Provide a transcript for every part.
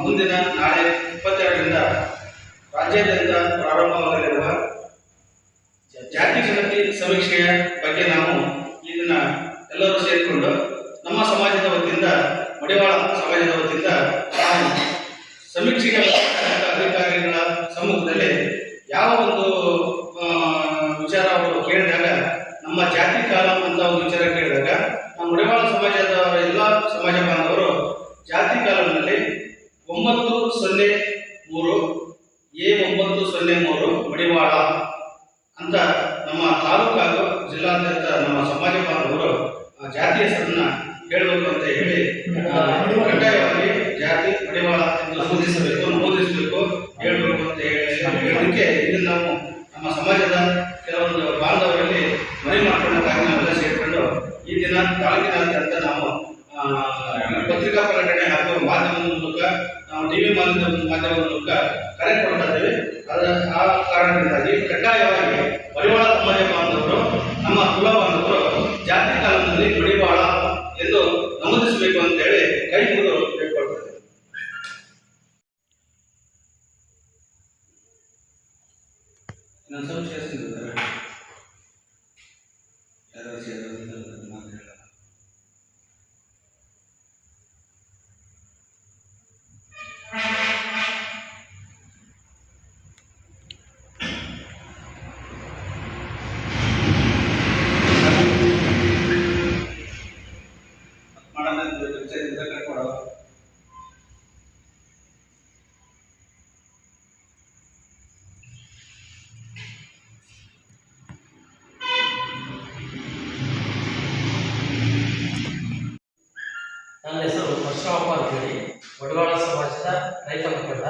ಮುಂದಿನ ನಾಳೆ 22ರಿಂದ ರಾಜ್ಯಾದ್ಯಂತ ಪ್ರಾರಂಭವಾಗಲಿರುವ ಜಾತಿ ಗಣತಿ ಸಮೀಕ್ಷೆಯ ಬಗ್ಗೆ ನಾವು ಈ ದಿನ ಎಲ್ಲರೂ ಸೇರಿಕೊಂಡು ನಮ್ಮ ಸಮಾಜದ ವತಿಯಿಂದ ಮಡಿವಾಳ ಸಮಾಜದ ವತಿಯಿಂದ ನಾವು ಸಮೀಕ್ಷೆಗೆ ಅಧಿಕಾರಿಗಳ ಸಮ್ಮುಖದಲ್ಲಿ ಯಾವ ಒಂದು ವಿಚಾರ ಅವರು ಕೇಳಿದಾಗ ನಮ್ಮ ಜಾತಿ ಕಾಲಂ ಅಂತ ಒಂದು ವಿಚಾರ ಕೇಳಿದಾಗ ನಮ್ಮ ಮಡಿವಾಳ ಸಮಾಜದ ಎಲ್ಲ ಸಮಾಜ ಬಾಂಧವರು ಜಾತಿ ಕಾಲಂನಲ್ಲಿ 903A903 ಮಡಿವಾಳ ಅಂತ ನಮ್ಮ ತಾಲೂಕು ಹಾಗೂ ಜಿಲ್ಲಾದ್ಯಂತ ನಮ್ಮ ಸಮಾಜ ಬಾಂಧವರು ಜಾತಿ ಹೆಸರನ್ನ ಹೇಳಬೇಕು ಅಂತ ಹೇಳಿ ಕಡ್ಡಾಯವಾಗಿ ಜಾತಿ ಮಡಿವಾಳ ಎಂದು ನಮೂದಿಸಬೇಕು ಹೇಳಬೇಕು ಅಂತ ಹೇಳಲಿಕ್ಕೆ ಇದನ್ನು ನಾವು ನಮ್ಮ ಸಮಾಜದ ಕೆಲವೊಂದು ಬಾಂಧವರಲ್ಲಿ ಮನೆ ಮಾಡ್ಕೊಳ್ಳೋಕ್ಕಾಗಿ ನಾವೆಲ್ಲ ಸೇರಿಕೊಂಡು ಈ ದಿನ ತಾಲೂಕಿನಾದ್ಯಂತ ನಾವು ಪತ್ರಿಕಾ ಪ್ರಕಟಣೆ ಹಾಗೂ ಮಾಧ್ಯಮದ ಮೂಲಕ ನಾವು ಟಿವಿ ಮಾಧ್ಯಮದ ಮೂಲಕ ಕರೆ ಕೊಡ್ತಾ ಇದ್ದೇವೆ. ಆ ಕಾರಣದಿಂದಾಗಿ ಕಡ್ಡಾಯವಾಗಿ ಮಡಿವಾಳ ಸಮಾಜ ಬಾಂಧವರು ನಮ್ಮ ಕುಲ ಬಾಂಧವರು ಜಾತಿ ಕಾಲದಲ್ಲಿ ಮಡಿವಾಳ ಎಂದು ನಮೂದಿಸಬೇಕು ಅಂತ ಹೇಳಿ ಕೈ ಮುಗಿದು ಕೇಳ್ಕೊಳ್ತಾರೆ. ನನ್ನ ಹೆಸರು ಪರಶುರಾಮಪ್ಪ ಅಂತೇಳಿ ಮಡಿವಾಳ ಸಮಾಜದ ರೈತ ಮುಖಂಡ.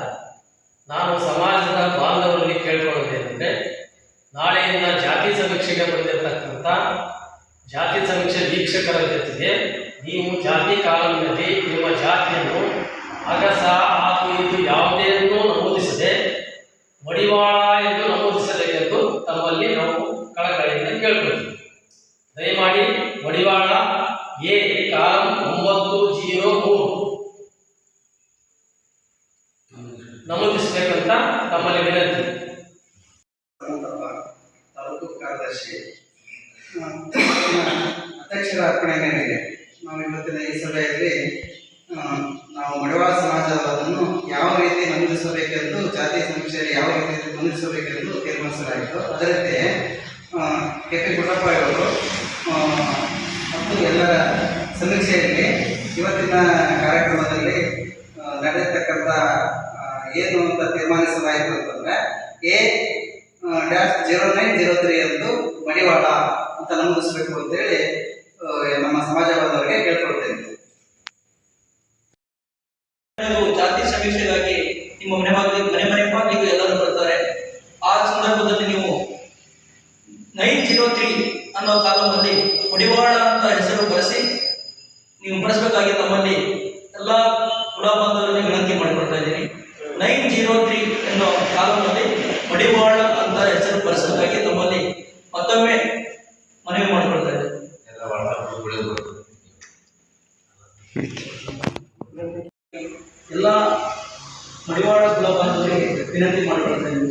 ನಾನು ಸಮಾಜದ ಬಾಂಧವರಲ್ಲಿ ಕೇಳ್ಕೊಳ್ಳೋದೇನೆಂದರೆ, ನಾಳೆಯಿಂದ ಜಾತಿ ಸಮೀಕ್ಷೆಗೆ ಬಂದಿರತಕ್ಕಂಥ ಜಾತಿ ಸಮೀಕ್ಷೆ ವೀಕ್ಷಕರ ಜೊತೆಗೆ ನೀವು ಜಾತಿ ಕಾಲಂನಲ್ಲಿ ನಿಮ್ಮ ಜಾತಿಯನ್ನು ಅಗಸ ಹಾಗೂ ಇದು ಯಾವುದೇನೂ ನಮೂದಿಸದೆ ಮಡಿವಾಳ ಎಂದು ನಮೂದಿಸಬೇಕೆಂದು ತಮ್ಮಲ್ಲಿ ನಾವು ಕಳಕಳಿಯಿಂದ ಕೇಳ್ಕೊಳ್ತೀವಿ. ದಯಮಾಡಿ ಮಡಿವಾಳ ಎ ಕಾಲಂ 903 ನಮೂದಿಸಬೇಕಂತ ತಮ್ಮಲ್ಲಿ ವಿನಂತಿ. ತಾಲೂಕು ಕಾರ್ಯದರ್ಶಿ ಅಧ್ಯಕ್ಷರ ಅರ್ಪಣೆ ಮೇರೆಗೆ ನಾವು ಇವತ್ತಿನ ಈ ಸಭೆಯಲ್ಲಿ ನಾವು ಮಡಿವಾಳ ಸಮಾಜವನ್ನು ಯಾವ ರೀತಿ ನಮೂದಿಸಬೇಕೆಂದು ಜಾತಿ ಸಮೀಕ್ಷೆಯಲ್ಲಿ ಯಾವ ರೀತಿ ನಮೂದಿಸಬೇಕೆಂದು ತೀರ್ಮಾನಿಸಲಾಯಿತು. ಅದರಂತೆ ಕೆ.ಪಿ. ಗುಡ್ಡಪ್ಪ ಅವರು ಮತ್ತು ಎಲ್ಲರ ಸಮೀಕ್ಷೆಯಲ್ಲಿ ಇವತ್ತಿನ ಕಾರ್ಯಕ್ರಮದಲ್ಲಿ ನಡೆಯತಕ್ಕಂಥ ಏನು ಅಂತ ತೀರ್ಮಾನಿಸಲಾಯಿತು ಅಂತಂದರೆ A-0903 ಎಂದು ಮಡಿವಾಳ ಅಂತ ನಮೂದಿಸಬೇಕು ಅಂತೇಳಿ ನಮ್ಮ ಸಮಾಜವಾದವರಿಗೆ ಕೇಳ್ಕೊಳ್ತೇನೆ. ಜಾತಿ ಸಮೀಕ್ಷೆಗಾಗಿ ನಿಮ್ಮ ಮನೆ ಬಾಗಿಲಿಗೆ ಎಲ್ಲರೂ ಬರ್ತಾರೆ. ಆ ಸಂದರ್ಭದಲ್ಲಿ ನೀವು 903 ಅನ್ನೋ ಕಾಲಂನಲ್ಲಿ ಮಡಿವಾಳ ಅಂತ ಹೆಸರು ನೀವು ಬಳಸಬೇಕಾಗಿ ತಮ್ಮಲ್ಲಿ ಎಲ್ಲ ಕುಲ ಬಾಂಧವರಲ್ಲಿ ವಿನಂತಿ ಮಾಡಿಕೊಳ್ತಾ ಇದ್ದೀನಿ. 903 ಅನ್ನೋ ಕಾಲಂನಲ್ಲಿ ಮಡಿವಾಳ ಅಂತ ಹೆಸರು ಬಳಸಬೇಕಾಗಿ ತಮ್ಮಲ್ಲಿ ಮತ್ತೊಮ್ಮೆ ಮನವಿ ಮಾಡಿಕೊಳ್ತಾ ಇದ್ದೀನಿ. ಎಲ್ಲ ಮಡಿವಾಳ ಕುಲ ಬಾಂಧವರಿಗೆ ವಿನಂತಿ ಮಾಡಿಕೊಳ್ತಾ ಇದ್ದೀನಿ.